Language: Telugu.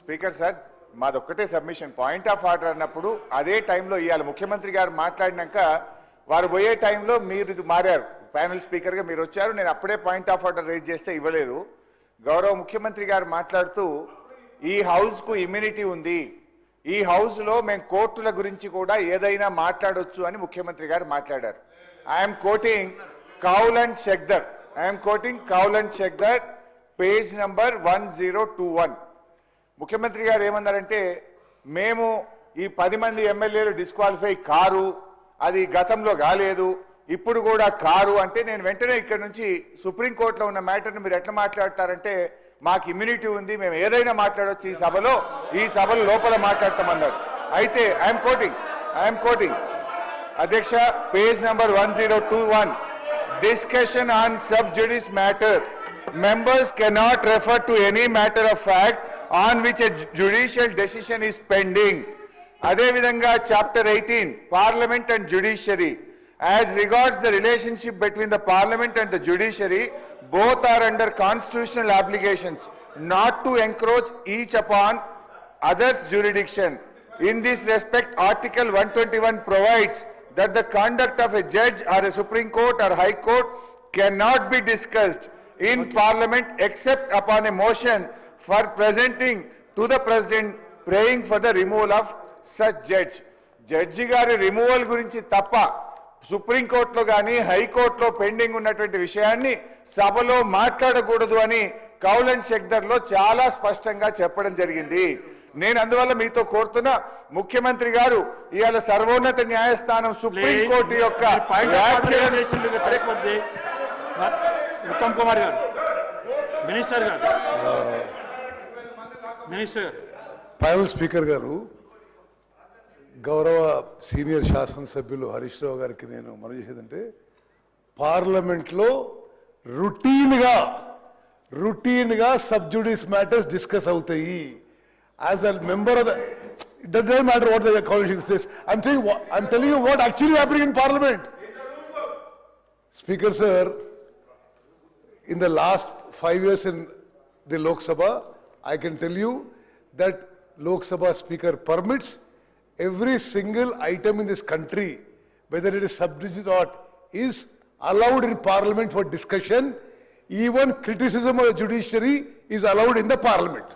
స్పీకర్ సార్ మాదొక్కటే సబ్మిషన్ పాయింట్ ఆఫ్ ఆర్డర్ అన్నప్పుడు అదే టైంలో ఇవ్వాలి. ముఖ్యమంత్రి గారు మాట్లాడినాక వారు పోయే టైంలో మీరు ఇది మారారు, ప్యానెల్ స్పీకర్గా మీరు వచ్చారు. నేను అప్పుడే పాయింట్ ఆఫ్ ఆర్డర్ రేజ్ చేస్తే ఇవ్వలేదు. గౌరవ ముఖ్యమంత్రి గారు మాట్లాడుతూ ఈ హౌస్కు ఇమ్యూనిటీ ఉంది, ఈ హౌస్లో మేము కోర్టుల గురించి కూడా ఏదైనా మాట్లాడొచ్చు అని ముఖ్యమంత్రి గారు మాట్లాడారు. I'm quoting Kaul and Shakdher, page number 1021. ముఖ్యమంత్రి గారు ఏమన్నారంటే మేము ఈ 10 మంది ఎమ్మెల్యేలు డిస్క్వాలిఫై కారు, అది గతంలో కాలేదు, ఇప్పుడు కూడా కారు అంటే నేను వెంటనే ఇక్కడ నుంచి సుప్రీంకోర్టులో ఉన్న మ్యాటర్ని మీరు ఎట్లా మాట్లాడతారంటే మాకు ఇమ్యూనిటీ ఉంది, మేము ఏదైనా మాట్లాడవచ్చు ఈ సభలో లోపల మాట్లాడతామన్నారు. అయితే ఐఎమ్ కోటింగ్ అధ్యక్ష, page number 1021, discussion on sub జుడిస్ matter, members cannot refer to any matter of fact on which a judicial decision is pending. Ade vidhanga chapter 18, Parliament and Judiciary, as regards the relationship between the Parliament and the Judiciary, both are under constitutional obligations not to encroach each upon others' jurisdiction. In this respect, Article 121 provides that the conduct of a judge or a Supreme Court or High Court cannot be discussed in Parliament except upon a motion for presenting to the President praying for the removal of such judge. Judge గారి రిమూవల్ గురించి తప్ప సుప్రీంకోర్టులో కానీ హైకోర్టులో పెండింగ్ ఉన్నటువంటి విషయాన్ని సభలో మాట్లాడకూడదు అని కౌల్ అండ్ షెక్దర్లో చాలా స్పష్టంగా చెప్పడం జరిగింది. నేను అందువల్ల మీతో కోరుతున్నా, ముఖ్యమంత్రి గారు ఇవాళ సర్వోన్నత న్యాయస్థానం సుప్రీంకోర్టు యొక్క ఉత్తమ్ కుమార్ గారు, మినిస్టర్ ప్యానెల్ స్పీకర్ గారు, గౌరవ సీనియర్ శాసనసభ్యులు హరీష్ రావు గారికి నేను మనవి చేసేదంటే, పార్లమెంట్లో రొటీన్గా సబ్ జుడిస్ మ్యాటర్స్ డిస్కస్ అవుతాయి. As a member of the, it doesn't matter what the constitution says. I'm telling you what actually happening in parliament. Speaker sir, in the last 5 years in the Lok Sabha, I can tell you that Lok Sabha Speaker permits every single item in this country, whether it is sub judice or not, is allowed in Parliament for discussion. Even criticism of the judiciary is allowed in the Parliament.